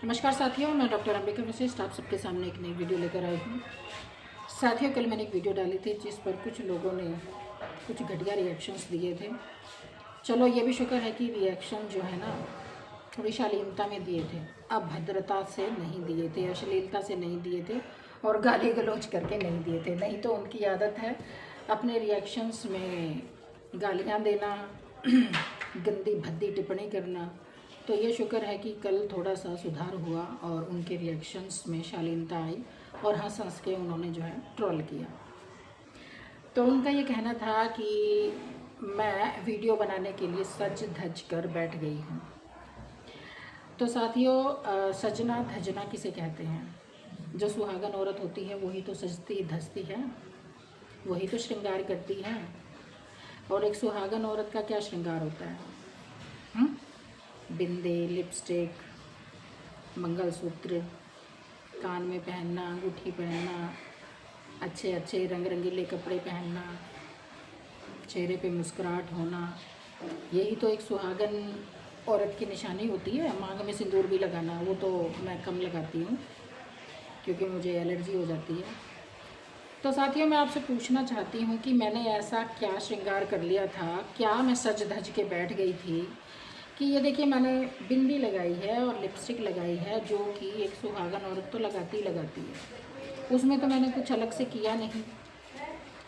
नमस्कार साथियों, मैं डॉक्टर अंबिका वशिष्ठ आप सबके सामने एक नई वीडियो लेकर आई हूँ। साथियों, कल मैंने एक वीडियो डाली थी जिस पर कुछ लोगों ने कुछ घटिया रिएक्शंस दिए थे। चलो ये भी शुक्र है कि रिएक्शन जो है ना थोड़ी शालीनता में दिए थे, अभद्रता से नहीं दिए थे, अश्लीलता से नहीं दिए थे और गाली गलौज करके नहीं दिए थे। नहीं तो उनकी आदत है अपने रिएक्शंस में गालियाँ देना, गंदी भद्दी टिप्पणी करना। तो ये शुक्र है कि कल थोड़ा सा सुधार हुआ और उनके रिएक्शंस में शालीनता आई और हंस हंस के उन्होंने जो है ट्रोल किया। तो उनका ये कहना था कि मैं वीडियो बनाने के लिए सज धज कर बैठ गई हूँ। तो साथियों, सजना धजना किसे कहते हैं? जो सुहागन औरत होती है वही तो सजती धजती है, वही तो श्रृंगार करती है। और एक सुहागन औरत का क्या श्रृंगार होता है? बिंदी, लिपस्टिक, मंगलसूत्र, कान में पहनना, अंगूठी पहनना, अच्छे अच्छे रंग रंगीले कपड़े पहनना, चेहरे पे मुस्कुराहट होना, यही तो एक सुहागन औरत की निशानी होती है। मांग में सिंदूर भी लगाना, वो तो मैं कम लगाती हूँ क्योंकि मुझे एलर्जी हो जाती है। तो साथियों, मैं आपसे पूछना चाहती हूँ कि मैंने ऐसा क्या श्रृंगार कर लिया था, क्या मैं सज धज के बैठ गई थी कि ये देखिए मैंने बिंदी लगाई है और लिपस्टिक लगाई है, जो कि एक सुहागन औरत तो लगाती है। उसमें तो मैंने कुछ अलग से किया नहीं।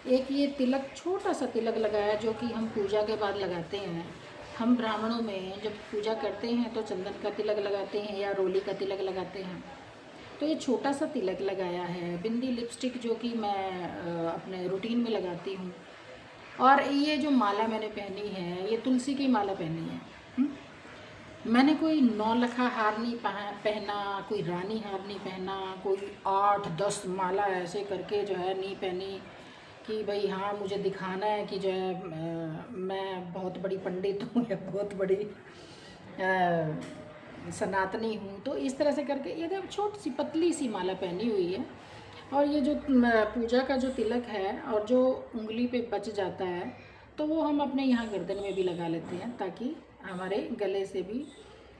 एक ये तिलक, छोटा सा तिलक लगाया जो कि हम पूजा के बाद लगाते हैं। हम ब्राह्मणों में जब पूजा करते हैं तो चंदन का तिलक लगाते हैं या रोली का तिलक लगाते हैं। तो ये छोटा सा तिलक लगाया है। बिंदी, लिपस्टिक जो कि मैं अपने रूटीन में लगाती हूँ। और ये जो माला मैंने पहनी है, ये तुलसी की माला पहनी है। मैंने कोई 9 लखा हार नहीं पहना, कोई रानी हार नहीं पहना, कोई 8-10 माला ऐसे करके जो है नहीं पहनी कि भाई हाँ मुझे दिखाना है कि जो है मैं बहुत बड़ी पंडित हूँ या बहुत बड़ी सनातनी हूँ। तो इस तरह से करके ये छोटी सी पतली सी माला पहनी हुई है। और ये जो पूजा का जो तिलक है और जो उंगली पे बच जाता है तो वो हम अपने यहाँ गर्दन में भी लगा लेते हैं, ताकि हमारे गले से भी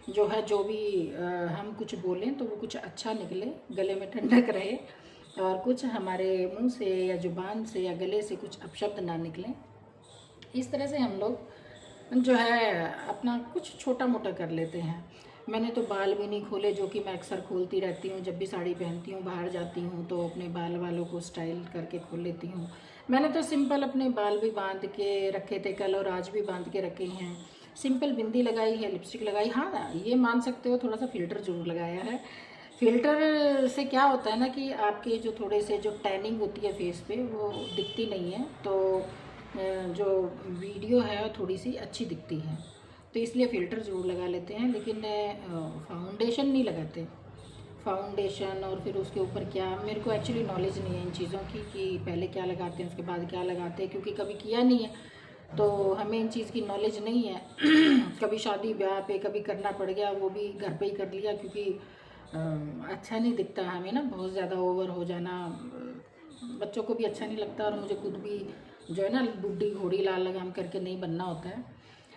जो है जो भी हम कुछ बोलें तो वो कुछ अच्छा निकले, गले में ठंडक रहे और कुछ हमारे मुंह से या जुबान से या गले से कुछ अपशब्द ना निकलें। इस तरह से हम लोग जो है अपना कुछ छोटा मोटा कर लेते हैं। मैंने तो बाल भी नहीं खोले, जो कि मैं अक्सर खोलती रहती हूँ। जब भी साड़ी पहनती हूँ, बाहर जाती हूँ तो अपने बाल वालों को स्टाइल करके खोल लेती हूँ। मैंने तो सिंपल अपने बाल भी बांध के रखे थे कल और आज भी बांध के रखे हैं। सिंपल बिंदी लगाई है, लिपस्टिक लगाई। हाँ, ये मान सकते हो थोड़ा सा फ़िल्टर ज़रूर लगाया है। फ़िल्टर से क्या होता है ना कि आपके जो थोड़े से जो टैनिंग होती है फेस पे वो दिखती नहीं है, तो जो वीडियो है थोड़ी सी अच्छी दिखती है, तो इसलिए फ़िल्टर ज़रूर लगा लेते हैं। लेकिन फाउंडेशन नहीं लगाते। फाउंडेशन और फिर उसके ऊपर क्या, मेरे को एक्चुअली नॉलेज नहीं है इन चीज़ों की कि पहले क्या लगाते हैं उसके बाद क्या लगाते हैं, क्योंकि कभी किया नहीं है तो हमें इन चीज़ की नॉलेज नहीं है। कभी शादी ब्याह पे कभी करना पड़ गया, वो भी घर पे ही कर लिया, क्योंकि अच्छा नहीं दिखता हमें ना, बहुत ज़्यादा ओवर हो जाना बच्चों को भी अच्छा नहीं लगता और मुझे खुद भी जो है ना बुढ़ी घोड़ी लाल लगाम करके नहीं बनना होता है।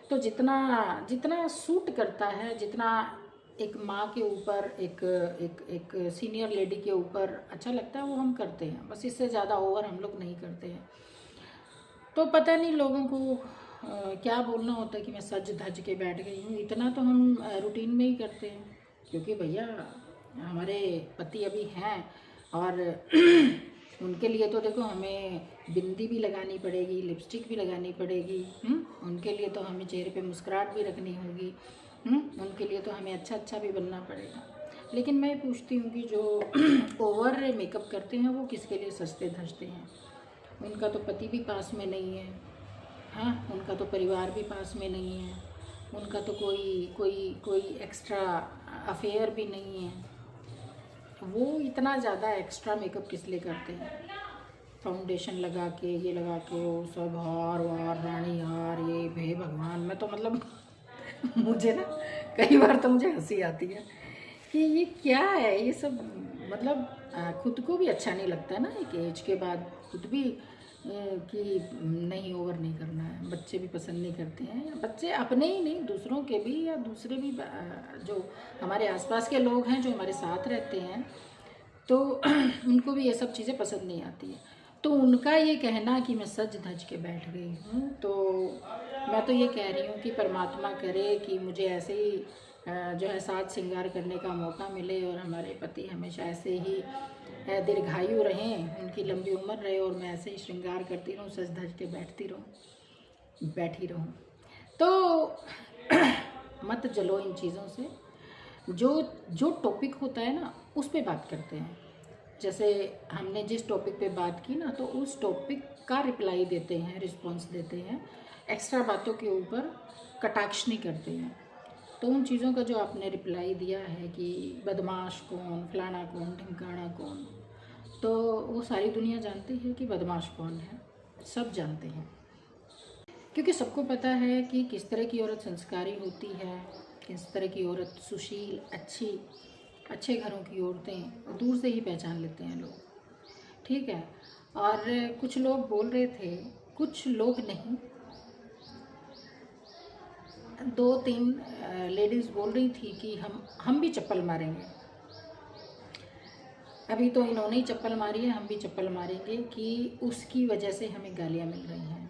तो जितना जितना सूट करता है, जितना एक माँ के ऊपर, एक एक एक सीनियर लेडी के ऊपर अच्छा लगता है वो हम करते हैं, बस इससे ज़्यादा ओवर हम लोग नहीं करते हैं। तो पता नहीं लोगों को क्या बोलना होता है कि मैं सज धज के बैठ गई हूँ। इतना तो हम रूटीन में ही करते हैं, क्योंकि भैया हमारे पति अभी हैं और उनके लिए तो देखो हमें बिंदी भी लगानी पड़ेगी, लिपस्टिक भी लगानी पड़ेगी। उनके लिए तो हमें चेहरे पे मुस्कुराहट भी रखनी होगी। उनके लिए तो हमें अच्छा अच्छा भी बनना पड़ेगा। लेकिन मैं पूछती हूँ कि जो ओवर मेकअप करते हैं वो किसके लिए सजते धजते हैं? उनका तो पति भी पास में नहीं है, हाँ, उनका तो परिवार भी पास में नहीं है, उनका तो कोई कोई कोई एक्स्ट्रा अफेयर भी नहीं है। वो इतना ज़्यादा एक्स्ट्रा मेकअप किस लिए करते हैं? फाउंडेशन लगा के, ये लगा के, वो सब हार वार, रानी हार, ये भे भगवान, मैं तो मतलब मुझे ना कई बार तो मुझे हंसी आती है कि ये क्या है ये सब। मतलब खुद को भी अच्छा नहीं लगता ना, एक एज के बाद खुद भी कि नहीं ओवर नहीं करना है। बच्चे भी पसंद नहीं करते हैं, बच्चे अपने ही नहीं दूसरों के भी, या दूसरे भी जो हमारे आसपास के लोग हैं जो हमारे साथ रहते हैं, तो उनको भी ये सब चीज़ें पसंद नहीं आती है। तो उनका ये कहना कि मैं सज धज के बैठ गई हूँ, तो मैं तो ये कह रही हूँ कि परमात्मा करे कि मुझे ऐसे ही जो है साज श्रृंगार करने का मौका मिले, और हमारे पति हमेशा ऐसे ही दीर्घायु रहें, उनकी लंबी उम्र रहे, और मैं ऐसे ही श्रृंगार करती रहूँ, सज धज के बैठी रहूँ। तो मत जलो इन चीज़ों से। जो जो टॉपिक होता है ना, उस पे बात करते हैं। जैसे हमने जिस टॉपिक पे बात की ना, तो उस टॉपिक का रिप्लाई देते हैं, रिस्पॉन्स देते हैं, एक्स्ट्रा बातों के ऊपर कटाक्ष नहीं करते हैं। तो उन चीज़ों का जो आपने रिप्लाई दिया है कि बदमाश कौन, फलाना कौन, ढिमकाना कौन, तो वो सारी दुनिया जानती है कि बदमाश कौन है, सब जानते हैं। क्योंकि सबको पता है कि किस तरह की औरत संस्कारी होती है, किस तरह की औरत सुशील, अच्छे घरों की औरतें दूर से ही पहचान लेते हैं लोग, ठीक है। और कुछ लोग बोल रहे थे, कुछ लोग नहीं, 2-3 लेडीज़ बोल रही थी कि हम भी चप्पल मारेंगे। अभी तो इन्होंने ही चप्पल मारी है, हम भी चप्पल मारेंगे कि उसकी वजह से हमें गालियाँ मिल रही हैं।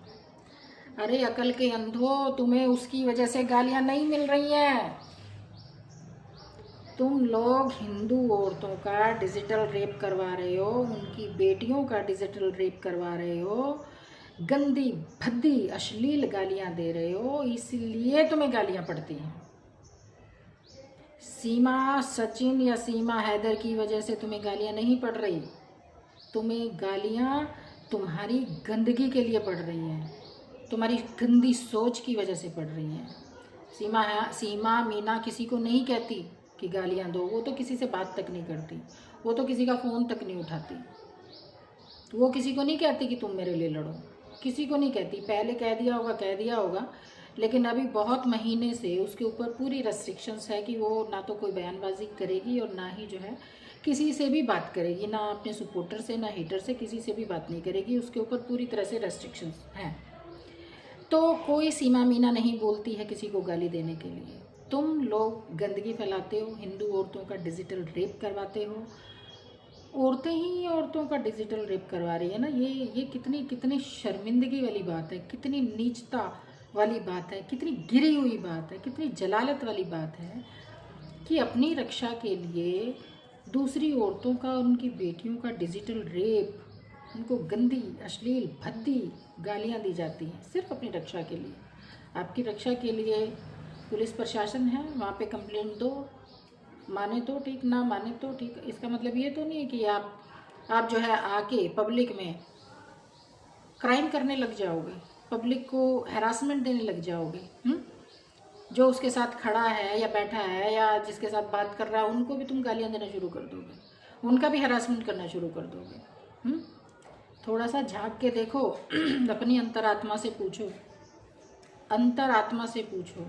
अरे अकल के अंधो, तुम्हें उसकी वजह से गालियाँ नहीं मिल रही हैं। तुम लोग हिंदू औरतों का डिजिटल रेप करवा रहे हो, उनकी बेटियों का डिजिटल रेप करवा रहे हो, गंदी भद्दी अश्लील गालियां दे रहे हो, इसलिए तुम्हें गालियां पड़ती हैं। सीमा सचिन या सीमा हैदर की वजह से तुम्हें गालियां नहीं पड़ रही, तुम्हें गालियां तुम्हारी गंदगी के लिए पड़ रही हैं, तुम्हारी गंदी सोच की वजह से पड़ रही हैं। सीमा मीना किसी को नहीं कहती कि गालियां दो, वो तो किसी से बात तक नहीं करती, वो तो किसी का फ़ोन तक नहीं उठाती, वो किसी को नहीं कहती कि तुम मेरे लिए लड़ो, किसी को नहीं कहती। पहले कह दिया होगा, लेकिन अभी बहुत महीने से उसके ऊपर पूरी रेस्ट्रिक्शंस है कि वो ना तो कोई बयानबाजी करेगी, और ना ही जो है किसी से भी बात करेगी, ना अपने सपोर्टर से, ना हेटर से, किसी से भी बात नहीं करेगी। उसके ऊपर पूरी तरह से रेस्ट्रिक्शंस हैं। तो कोई सीमा मीना नहीं बोलती है किसी को गाली देने के लिए। तुम लोग गंदगी फैलाते हो, हिंदू औरतों का डिजिटल रेप करवाते हो, औरतें ही औरतों का डिजिटल रेप करवा रही है ना। ये कितनी शर्मिंदगी वाली बात है, कितनी नीचता वाली बात है, कितनी गिरी हुई बात है, कितनी जलालत वाली बात है कि अपनी रक्षा के लिए दूसरी औरतों का, उनकी बेटियों का डिजिटल रेप, उनको गंदी अश्लील भद्दी गालियां दी जाती हैं सिर्फ अपनी रक्षा के लिए। आपकी रक्षा के लिए पुलिस प्रशासन है, वहाँ पे कंप्लेंट दो, माने तो ठीक, ना माने तो ठीक। इसका मतलब ये तो नहीं है कि आप जो है आके पब्लिक में क्राइम करने लग जाओगे, पब्लिक को हैरासमेंट देने लग जाओगे। जो उसके साथ खड़ा है या बैठा है या जिसके साथ बात कर रहा है, उनको भी तुम गालियाँ देना शुरू कर दोगे, उनका भी हैरासमेंट करना शुरू कर दोगे। थोड़ा सा झांक के देखो, अपनी अंतरात्मा से पूछो, अंतरात्मा से पूछो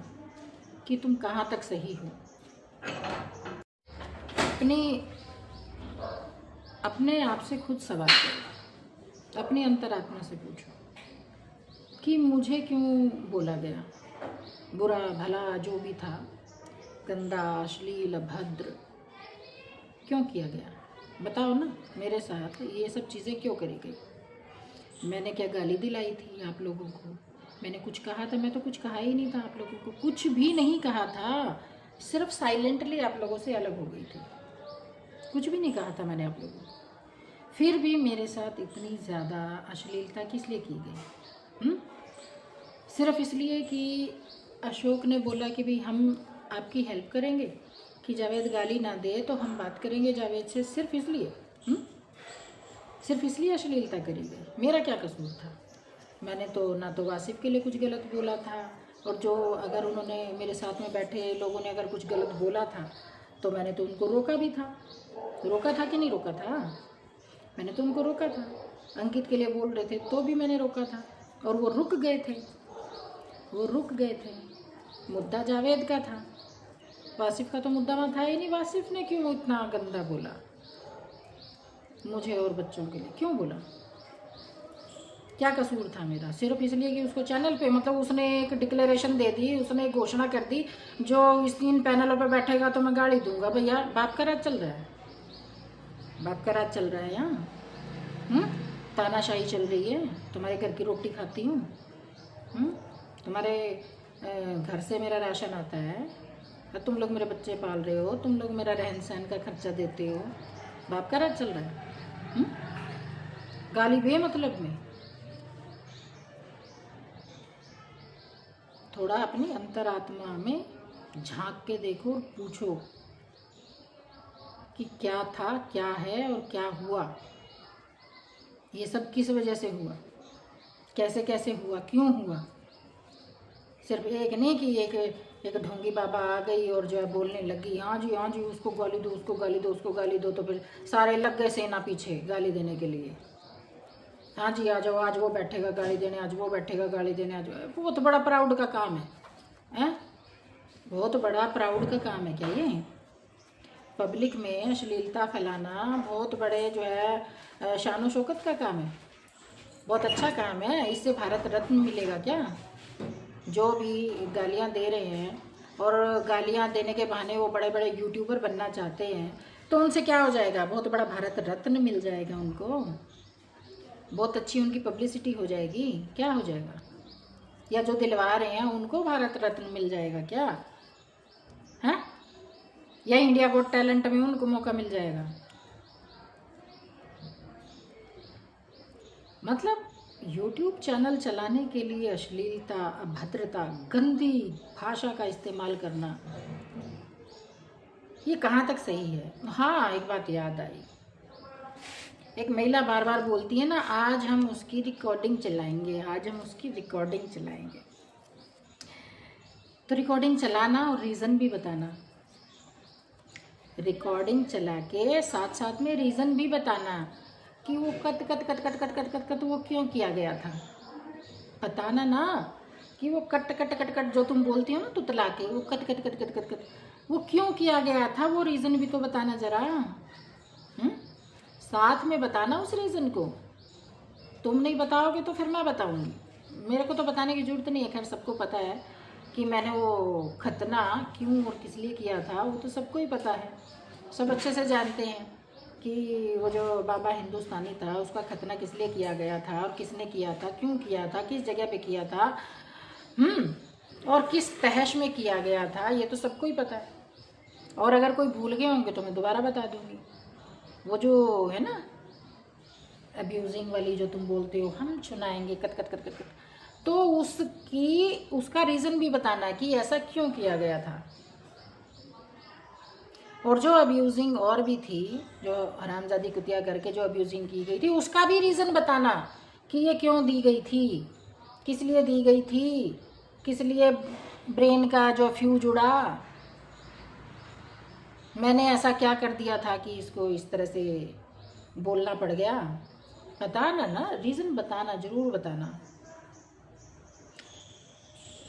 कि तुम कहाँ तक सही हो। अपने आप से खुद सवाल करो, अपनी अंतरात्मा से पूछो कि मुझे क्यों बोला गया, बुरा भला जो भी था, गंदा अश्लील अभद्र क्यों किया गया। बताओ ना, मेरे साथ ये सब चीज़ें क्यों करी गई। मैंने क्या गाली दिलाई थी आप लोगों को, मैंने कुछ कहा था? मैं तो कुछ कहा ही नहीं था आप लोगों को, कुछ भी नहीं कहा था, सिर्फ साइलेंटली आप लोगों से अलग हो गई थी, कुछ भी नहीं कहा था मैंने आप लोगों को। फिर भी मेरे साथ इतनी ज़्यादा अश्लीलता किस लिए की गई? सिर्फ इसलिए कि अशोक ने बोला कि भाई हम आपकी हेल्प करेंगे कि जावेद गाली ना दे, तो हम बात करेंगे जावेद से, सिर्फ इसलिए सिर्फ इसलिए अश्लीलता करी गई। मेरा क्या कसूर था? मैंने तो ना तो वासिफ के लिए कुछ गलत बोला था, और जो अगर उन्होंने मेरे साथ में बैठे लोगों ने अगर कुछ गलत बोला था तो मैंने तो उनको रोका भी था। रोका था कि नहीं रोका था? मैंने तो उनको रोका था। अंकित के लिए बोल रहे थे तो भी मैंने रोका था, और वो रुक गए थे। मुद्दा जावेद का था, वासिफ का तो मुद्दा वहाँ था ही नहीं। वासिफ ने क्यों इतना गंदा बोला मुझे और बच्चों के लिए, क्यों बोला? क्या कसूर था मेरा? सिर्फ इसलिए कि उसको चैनल पे मतलब उसने एक डिक्लेरेशन दे दी, उसने एक घोषणा कर दी, जो इस 3 पैनलों पे बैठेगा तो मैं गाड़ी दूंगा। भैया बाप का राज चल रहा है, बाप का राज चल रहा है यहाँ। तानाशाही चल रही है। तुम्हारे घर की रोटी खाती हूँ। तुम्हारे घर से मेरा राशन आता है, और तुम लोग मेरे बच्चे पाल रहे हो, तुम लोग मेरा रहन सहन का खर्चा देते हो। बाप का राज चल रहा है। गाली बे मतलब में। थोड़ा अपनी अंतरात्मा में झांक के देखो और पूछो कि क्या था, क्या है और क्या हुआ। ये सब किस वजह से हुआ, कैसे कैसे हुआ, क्यों हुआ। सिर्फ एक नहीं कि एक ढोंगी बाबा आ गई और जो है बोलने लगी, हाँ जी उसको गाली दो, उसको गाली दो, उसको गाली दो, तो फिर सारे लग गए सेना पीछे गाली देने के लिए। हाँ जी आ जाओ, आज वो बैठेगा गाली देने, आज वो बैठेगा गाली देने, आज बहुत बड़ा प्राउड का काम है। बहुत बड़ा प्राउड का काम है क्या ये? पब्लिक में अश्लीलता फैलाना बहुत बड़े जो है शान शौकत का काम है, बहुत अच्छा काम है। इससे भारत रत्न मिलेगा क्या? जो भी गालियाँ दे रहे हैं और गालियाँ देने के बहाने वो बड़े बड़े यूट्यूबर बनना चाहते हैं, तो उनसे क्या हो जाएगा? बहुत बड़ा भारत रत्न मिल जाएगा उनको, बहुत अच्छी उनकी पब्लिसिटी हो जाएगी। क्या हो जाएगा? या जो दिलवा रहे हैं उनको भारत रत्न मिल जाएगा क्या? हैं? या इंडिया गॉट टैलेंट में उनको मौका मिल जाएगा? मतलब यूट्यूब चैनल चलाने के लिए अश्लीलता, अभद्रता, गंदी भाषा का इस्तेमाल करना, ये कहाँ तक सही है? हाँ, एक बात याद आई। एक महिला बार बार बोलती है ना, आज हम उसकी रिकॉर्डिंग चलाएंगे, आज हम उसकी रिकॉर्डिंग चलाएंगे। तो रिकॉर्डिंग चलाना और रीज़न भी बताना। रिकॉर्डिंग चला के साथ साथ में रीज़न भी बताना कि वो cut cut cut cut cut cut cut cut वो क्यों किया गया था। बताना ना कि वो कट कट कट कट जो तुम बोलती हो ना तुतला के, वो cut cut cut cut cut cut वो क्यों किया गया था, वो रीज़न भी तो बताना ज़रा। साथ में बताना उस रीज़न को। तुम नहीं बताओगे तो फिर मैं बताऊंगी। मेरे को तो बताने की ज़रूरत नहीं है, खैर सबको पता है कि मैंने वो खतना क्यों और किस लिए किया था, वो तो सबको ही पता है। सब अच्छे से जानते हैं कि वो जो बाबा हिंदुस्तानी था उसका खतना किस लिए किया गया था और किसने किया था, क्यों किया था, किस जगह पे किया था, और किस तहश में किया गया था, ये तो सबको ही पता है। और अगर कोई भूल गए होंगे तो मैं दोबारा बता दूंगी। वो जो है ना अब्यूजिंग वाली जो तुम बोलते हो, हम सुनाएंगे cut cut cut cut cut, तो उसका रीज़न भी बताना कि ऐसा क्यों किया गया था। और जो अब्यूजिंग और भी थी, जो हरामजादी कुतिया करके जो अब्यूजिंग की गई थी, उसका भी रीज़न बताना कि ये क्यों दी गई थी, किस लिए दी गई थी, किस लिए ब्रेन का जो फ्यूज उड़ा, मैंने ऐसा क्या कर दिया था कि इसको इस तरह से बोलना पड़ गया। बताना ना, रीज़न बताना, ज़रूर बताना।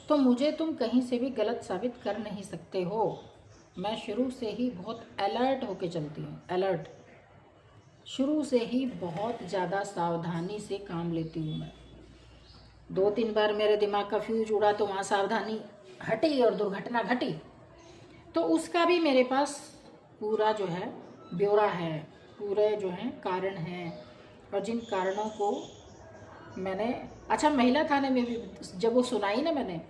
तो मुझे तुम कहीं से भी गलत साबित कर नहीं सकते हो। मैं शुरू से ही बहुत अलर्ट होके चलती हूँ, अलर्ट। शुरू से ही बहुत ज़्यादा सावधानी से काम लेती हूँ मैं। 2-3 बार मेरे दिमाग का फ्यूज उड़ा तो वहाँ सावधानी हटी और दुर्घटना घटी, तो उसका भी मेरे पास पूरा जो है ब्यौरा है, पूरे जो हैं कारण हैं। और जिन कारणों को मैंने, अच्छा महिला थाने में भी जब वो सुनाई ना मैंने,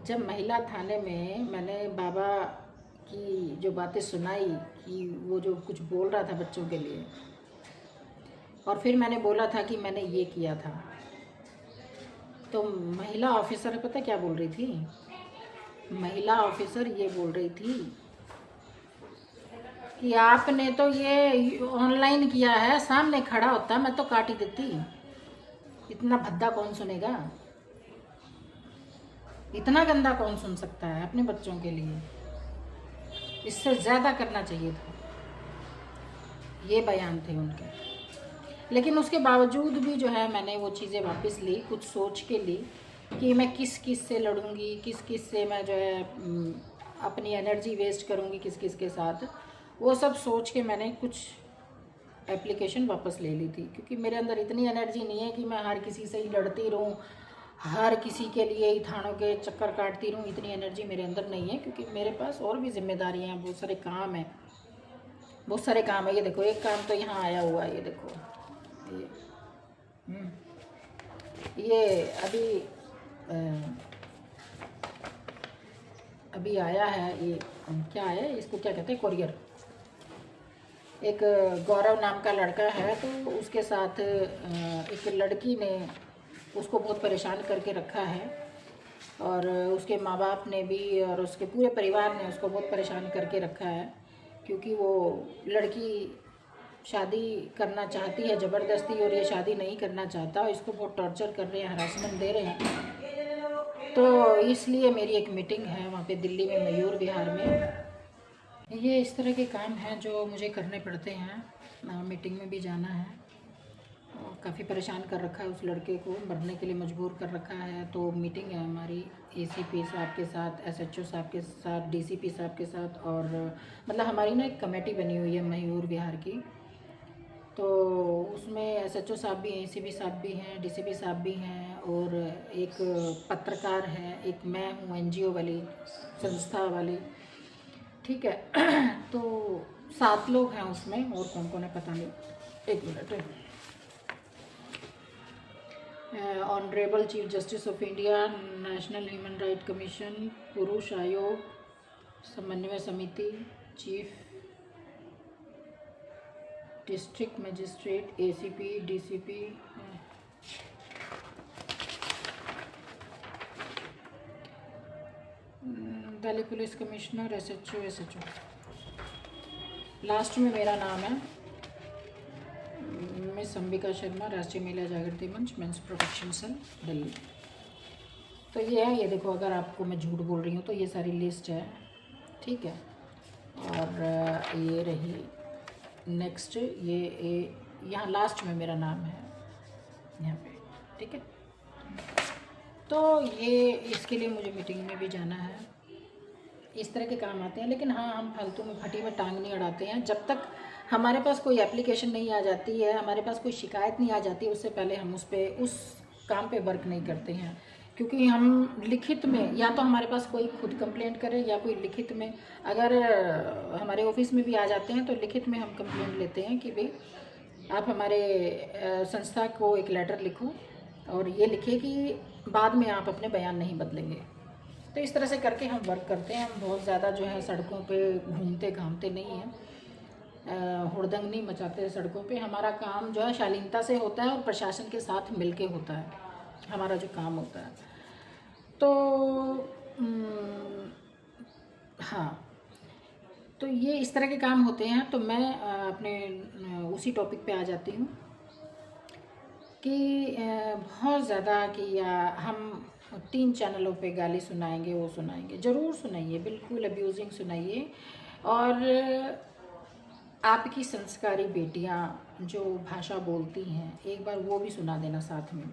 जब महिला थाने में मैंने बाबा की जो बातें सुनाई कि वो जो कुछ बोल रहा था बच्चों के लिए, और फिर मैंने बोला था कि मैंने ये किया था, तो महिला ऑफिसर पता क्या बोल रही थी? महिला ऑफिसर ये बोल रही थी कि आपने तो ये ऑनलाइन किया है, सामने खड़ा होता मैं तो काट ही देती, इतना भद्दा कौन सुनेगा, इतना गंदा कौन सुन सकता है अपने बच्चों के लिए, इससे ज़्यादा करना चाहिए था। ये बयान थे उनके। लेकिन उसके बावजूद भी जो है मैंने वो चीज़ें वापस ली, कुछ सोच के ली कि मैं किस किस से लड़ूंगी, किस किस से मैं जो है अपनी एनर्जी वेस्ट करूंगी, किस किस के साथ, वो सब सोच के मैंने कुछ एप्लीकेशन वापस ले ली थी, क्योंकि मेरे अंदर इतनी एनर्जी नहीं है कि मैं हर किसी से ही लड़ती रहूँ, हर किसी के लिए ही थानों के चक्कर काटती रहूँ। इतनी एनर्जी मेरे अंदर नहीं है, क्योंकि मेरे पास और भी जिम्मेदारियाँ हैं, बहुत सारे काम हैं, बहुत सारे काम है। ये देखो एक काम तो यहाँ आया हुआ है, ये देखो ये ये अभी आया है। ये क्या है, इसको क्या कहते हैं, कोरियर। एक गौरव नाम का लड़का है, तो उसके साथ एक लड़की ने उसको बहुत परेशान करके रखा है, और उसके माँ बाप ने भी और उसके पूरे परिवार ने उसको बहुत परेशान करके रखा है, क्योंकि वो लड़की शादी करना चाहती है ज़बरदस्ती, और ये शादी नहीं करना चाहता। इसको बहुत टॉर्चर कर रहे हैं, हरासमेंट दे रहे हैं। तो इसलिए मेरी एक मीटिंग है वहाँ पे दिल्ली में, मयूर विहार में। ये इस तरह के काम हैं जो मुझे करने पड़ते हैं। मीटिंग में भी जाना है, काफ़ी परेशान कर रखा है उस लड़के को, मरने के लिए मजबूर कर रखा है। तो मीटिंग है हमारी एसीपी साहब के साथ, एसएचओ साहब के साथ, डीसीपी साहब के साथ, और मतलब हमारी ना एक कमेटी बनी हुई है मयूर विहार की। तो उसमें एसएचओ साहब भी हैं, एसीपी साहब भी हैं, डीसीपी साहब भी हैं, और एक पत्रकार है, एक मैं हूँ एनजीओ वाली संस्था वाली, ठीक है। तो 7 लोग हैं उसमें, और कौन कौन है पता नहीं। एक minute. Honourable chief justice of India, national human right commission, पुरुष आयोग, समन्वय समिति, chief district magistrate, ACP, DCP, Delhi police commissioner, SHO. Last में मेरा नाम है मिस अंबिका शर्मा, राष्ट्रीय महिला जागृति मंच, मेंस प्रोटेक्शन सेल, दिल्ली। तो ये है, ये देखो, अगर आपको मैं झूठ बोल रही हूँ तो ये सारी लिस्ट है, ठीक है। और ये रही नेक्स्ट, ये यहाँ लास्ट में मेरा नाम है यहाँ पे, ठीक है। तो ये इसके लिए मुझे मीटिंग में भी जाना है। इस तरह के काम आते हैं, लेकिन हाँ, हम फालतू में फटी में टांग नहीं अड़ाते हैं। जब तक हमारे पास कोई एप्लीकेशन नहीं आ जाती है, हमारे पास कोई शिकायत नहीं आ जाती, उससे पहले हम उस काम पे वर्क नहीं करते हैं। क्योंकि हम लिखित में, या तो हमारे पास कोई खुद कंप्लेंट करे, या कोई लिखित में, अगर हमारे ऑफिस में भी आ जाते हैं तो लिखित में हम कंप्लेंट लेते हैं कि भाई आप हमारे संस्था को एक लेटर लिखो, और ये लिखे कि बाद में आप अपने बयान नहीं बदलेंगे। तो इस तरह से करके हम वर्क करते हैं। हम बहुत ज़्यादा जो है सड़कों पे घूमते घामते नहीं हैं, हुड़दंग नहीं मचाते सड़कों पे। हमारा काम जो है शालीनता से होता है, और प्रशासन के साथ मिलके होता है हमारा जो काम होता है। तो हाँ, तो ये इस तरह के काम होते हैं। तो मैं अपने उसी टॉपिक पे आ जाती हूँ कि बहुत ज़्यादा कि हम 3 चैनलों पे गाली सुनाएंगे, वो सुनाएंगे, ज़रूर सुनाइए, बिल्कुल अब्यूजिंग सुनाइए। और आपकी संस्कारी बेटियां जो भाषा बोलती हैं, एक बार वो भी सुना देना साथ में।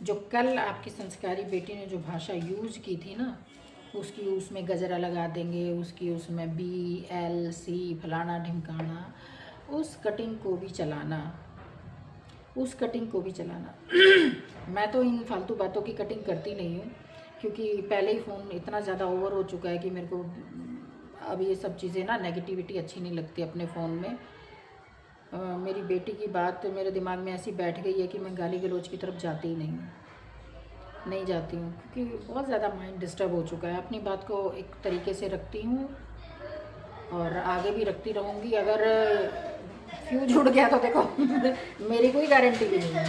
जो कल आपकी संस्कारी बेटी ने जो भाषा यूज़ की थी ना, उसकी उसमें गजरा लगा देंगे, उसकी उसमें BLC फलाना ढिमकाना, उस कटिंग को भी चलाना, उस कटिंग को भी चलाना। मैं तो इन फालतू बातों की कटिंग करती नहीं हूँ, क्योंकि पहले ही फ़ोन इतना ज़्यादा ओवर हो चुका है कि मेरे को अब ये सब चीज़ें ना, नेगेटिविटी अच्छी नहीं लगती अपने फ़ोन में। मेरी बेटी की बात मेरे दिमाग में ऐसी बैठ गई है कि मैं गाली गलौज की तरफ जाती ही नहीं जाती हूँ, क्योंकि बहुत ज़्यादा माइंड डिस्टर्ब हो चुका है। अपनी बात को एक तरीके से रखती हूँ, और आगे भी रखती रहूँगी। अगर फ्यूज उड़ गया तो देखो मेरी कोई गारंटी भी नहीं है।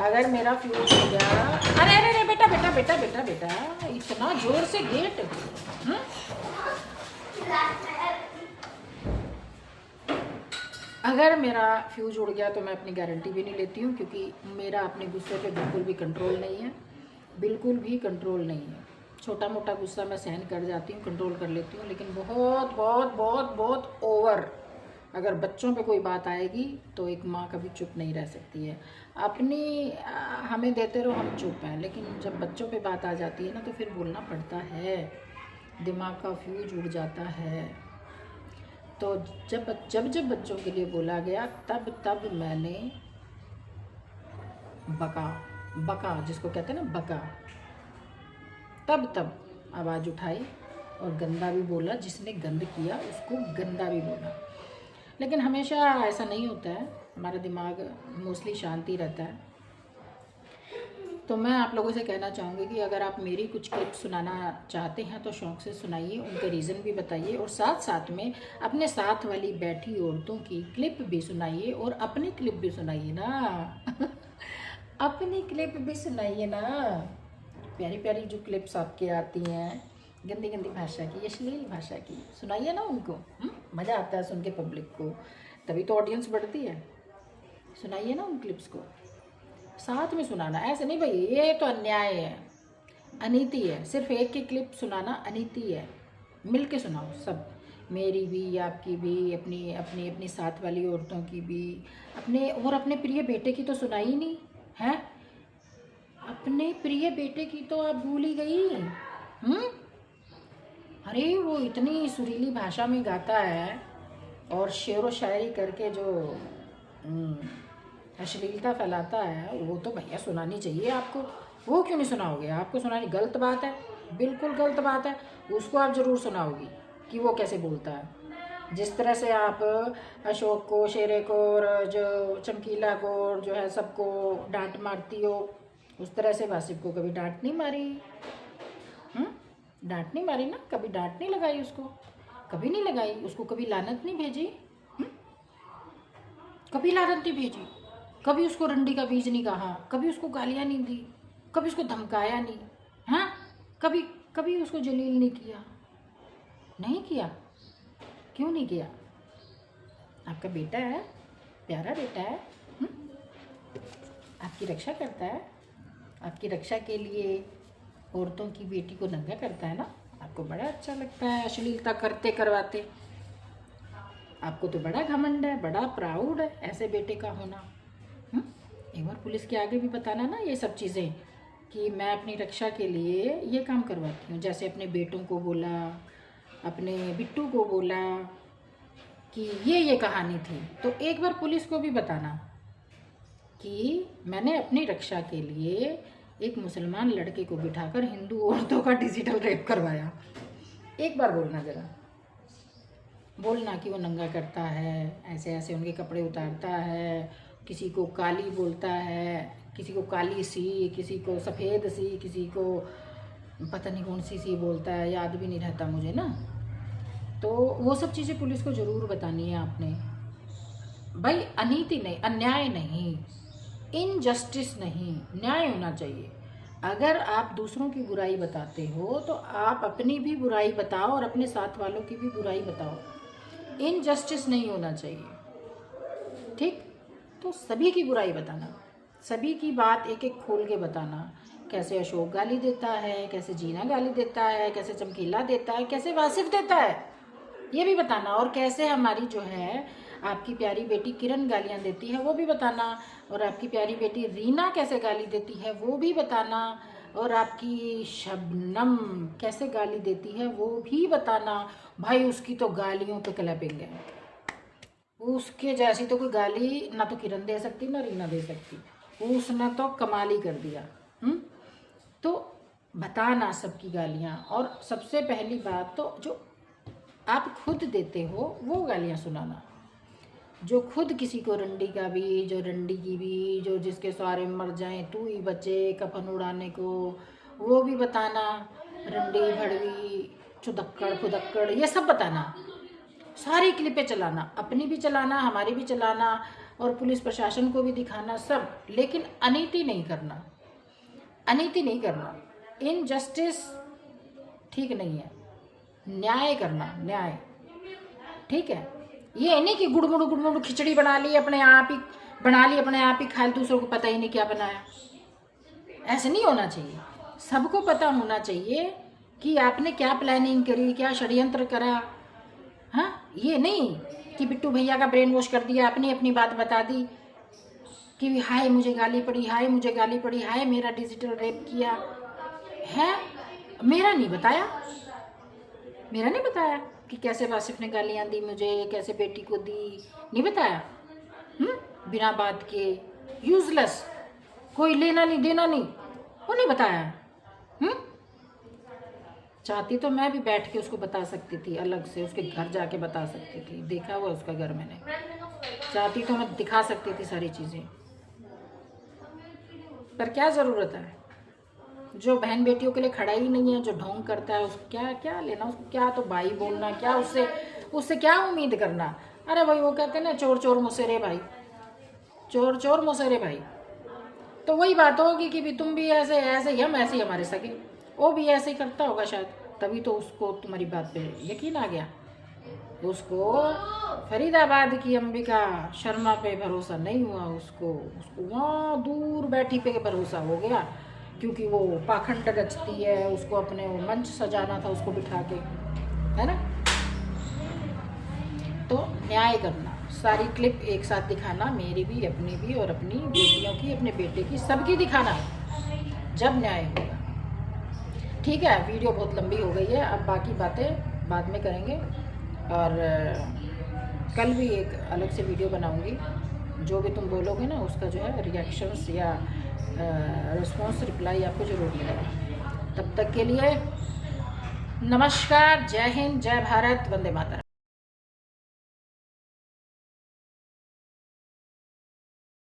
अगर मेरा फ्यूज उड़ गया, अरे अरे अरे बेटा बेटा बेटा बेटा बेटा, इतना जोर से गेट, अगर मेरा फ्यूज उड़ गया तो मैं अपनी गारंटी भी नहीं लेती हूँ, क्योंकि मेरा अपने गुस्से पे बिल्कुल भी कंट्रोल नहीं है, बिल्कुल भी कंट्रोल नहीं है। छोटा मोटा गुस्सा मैं सहन कर जाती हूँ, कंट्रोल कर लेती हूँ, लेकिन बहुत बहुत बहुत बहुत ओवर अगर बच्चों पे कोई बात आएगी तो एक माँ कभी चुप नहीं रह सकती है। अपनी हमें देते रहो, हम चुप हैं, लेकिन जब बच्चों पे बात आ जाती है ना, तो फिर बोलना पड़ता है, दिमाग का फ्यूज उड़ जाता है। तो जब जब जब बच्चों के लिए बोला गया तब तब मैंने बका, बका जिसको कहते हैं ना बका, तब तब आवाज़ उठाई और गंदा भी बोला। जिसने गंद किया उसको गंदा भी बोला। लेकिन हमेशा ऐसा नहीं होता है, हमारा दिमाग मोस्टली शांति रहता है। तो मैं आप लोगों से कहना चाहूँगी कि अगर आप मेरी कुछ क्लिप सुनाना चाहते हैं तो शौक़ से सुनाइए, उनके रीज़न भी बताइए और साथ साथ में अपने साथ वाली बैठी औरतों की क्लिप भी सुनाइए और अपनी क्लिप भी सुनाइए ना अपनी क्लिप भी सुनाइए ना। प्यारी प्यारी जो क्लिप्स आपके आती हैं गंदी गंदी भाषा की, अश्लील भाषा की, सुनाइए ना उनको। मज़ा आता है सुन के पब्लिक को, तभी तो ऑडियंस बढ़ती है। सुनाइए ना उन क्लिप्स को, साथ में सुनाना। ऐसे नहीं भाई ये तो अन्याय है, अनीति है। सिर्फ एक की क्लिप सुनाना अनीति है, मिल के सुनाओ सब, मेरी भी, आपकी भी, अपनी अपनी अपनी साथ वाली औरतों की भी, अपने प्रिय बेटे की तो सुनाई ही नहीं है। अपने प्रिय बेटे की तो आप भूल ही गई। अरे वो इतनी सुरीली भाषा में गाता है और शेर व शायरी करके जो अश्लीलता फैलाता है, वो तो भैया सुनानी चाहिए आपको। वो क्यों नहीं सुनाओगे? आपको सुनानी गलत बात है, बिल्कुल गलत बात है। उसको आप ज़रूर सुनाओगी कि वो कैसे बोलता है। जिस तरह से आप अशोक को, शेरे को और जो चमकीला को और जो है सबको डांट मारती हो, उस तरह से वासिफ को कभी डांट नहीं मारी। डांट नहीं मारी ना, कभी डांट नहीं लगाई उसको, कभी नहीं लगाई उसको, कभी लानत नहीं भेजी। कभी लानत नहीं भेजी, कभी उसको रंडी का बीज नहीं कहा, कभी उसको गालियाँ नहीं दी, कभी उसको धमकाया नहीं। हाँ, कभी कभी उसको जलील नहीं किया। नहीं किया। क्यों नहीं किया? आपका बेटा है, प्यारा बेटा है, आपकी रक्षा करता है। आपकी रक्षा के लिए औरतों की बेटी को नंगा करता है ना, आपको बड़ा अच्छा लगता है अश्लीलता करते करवाते। आपको तो बड़ा घमंड है, बड़ा प्राउड है ऐसे बेटे का होना। एक बार पुलिस के आगे भी बताना ना ये सब चीज़ें कि मैं अपनी रक्षा के लिए ये काम करवाती हूँ। जैसे अपने बेटों को बोला, अपने बिट्टू को बोला कि ये कहानी थी, तो एक बार पुलिस को भी बताना कि मैंने अपनी रक्षा के लिए एक मुसलमान लड़के को बिठाकर हिंदू औरतों का डिजिटल रेप करवाया। एक बार बोलना, ज़रा बोलना कि वो नंगा करता है, ऐसे ऐसे उनके कपड़े उतारता है, किसी को काली बोलता है, किसी को काली सी, किसी को सफ़ेद सी, किसी को पता नहीं कौन सी बोलता है, याद भी नहीं रहता मुझे ना। तो वो सब चीज़ें पुलिस को ज़रूर बतानी है आपने भाई। अनीति नहीं, अन्याय नहीं, इनजस्टिस नहीं, न्याय होना चाहिए। अगर आप दूसरों की बुराई बताते हो तो आप अपनी भी बुराई बताओ और अपने साथ वालों की भी बुराई बताओ। इनजस्टिस नहीं होना चाहिए, ठीक? तो सभी की बुराई बताना, सभी की बात एक एक खोल के बताना। कैसे अशोक गाली देता है, कैसे जीना गाली देता है, कैसे चमकीला देता है, कैसे वासिफ देता है, ये भी बताना। और कैसे हमारी जो है आपकी प्यारी बेटी किरण गालियाँ देती है वो भी बताना। और आपकी प्यारी बेटी रीना कैसे गाली देती है वो भी बताना। और आपकी शबनम कैसे गाली देती है वो भी बताना। भाई उसकी तो गालियों पे क्लैपिंग है, उसके जैसी तो कोई गाली ना तो किरण दे सकती ना रीना दे सकती, उसने तो कमाल ही कर दिया। तो बताना सबकी गालियाँ। और सबसे पहली बात तो जो आप खुद देते हो वो गालियाँ सुनाना। जो खुद किसी को रंडी का भी, जो रंडी की भी, जो जिसके सारे मर जाएं तू ही बचे कफन उड़ाने को, वो भी बताना। रंडी भड़वी चुदक्कड़ खुदक्कड़ ये सब बताना। सारी क्लिपें चलाना, अपनी भी चलाना, हमारी भी चलाना और पुलिस प्रशासन को भी दिखाना सब। लेकिन अनीति नहीं करना, अनीति नहीं करना। इनजस्टिस ठीक नहीं है, न्याय करना, न्याय, ठीक है? ये नहीं कि गुड़मुड़ खिचड़ी बना ली अपने आप ही, बना ली अपने आप ही, खा ली, दूसरों को पता ही नहीं क्या बनाया। ऐसे नहीं होना चाहिए। सबको पता होना चाहिए कि आपने क्या प्लानिंग करी, क्या षड्यंत्र करा। हाँ, ये नहीं कि बिट्टू भैया का ब्रेन वॉश कर दिया, आपने अपनी बात बता दी कि हाय मुझे गाली पड़ी, हाय मुझे गाली पड़ी, हाय मेरा डिजिटल रेप किया है। मेरा नहीं बताया, मेरा नहीं बताया कि कैसे वासिफ ने गालियाँ दी मुझे, कैसे बेटी को दी, नहीं बताया? बिना बात के, यूजलेस, कोई लेना नहीं देना नहीं, वो नहीं बताया। चाहती तो मैं भी बैठ के उसको बता सकती थी, अलग से उसके घर जाके बता सकती थी, देखा हुआ उसका घर मैंने। चाहती तो मैं दिखा सकती थी सारी चीज़ें, पर क्या ज़रूरत है? जो बहन बेटियों के लिए खड़ा ही नहीं है, जो ढोंग करता है, उसको क्या क्या लेना, उसको क्या तो भाई बोलना, क्या उससे क्या उम्मीद करना? अरे भाई, वो कहते हैं ना, चोर चोर मुसेरे भाई, चोर चोर मुसेरे भाई। तो वही बात होगी कि भी तुम भी ऐसे ऐसे ही, हम ऐसे ही, हमारे सगे वो भी ऐसे ही करता होगा शायद, तभी तो उसको तुम्हारी बात पे यकीन आ गया। उसको फरीदाबाद की अंबिका शर्मा पे भरोसा नहीं हुआ, उसको वहाँ दूर बैठी पे भरोसा हो गया, क्योंकि वो पाखंड रचती है, उसको अपने वो मंच सजाना था उसको बिठा के, है ना? तो न्याय करना, सारी क्लिप एक साथ दिखाना, मेरी भी, अपनी भी, और अपनी बेटियों की, अपने बेटे की, सबकी दिखाना, जब न्याय होगा। ठीक है, वीडियो बहुत लंबी हो गई है, अब बाकी बातें बाद में करेंगे, और कल भी एक अलग से वीडियो बनाऊंगी। जो भी तुम बोलोगे ना, उसका जो है रिएक्शंस या रिस्पॉन्स, रिप्लाई आपको ज़रूर मिलेगा। तब तक के लिए नमस्कार, जय हिंद, जय भारत, वंदे मातरम।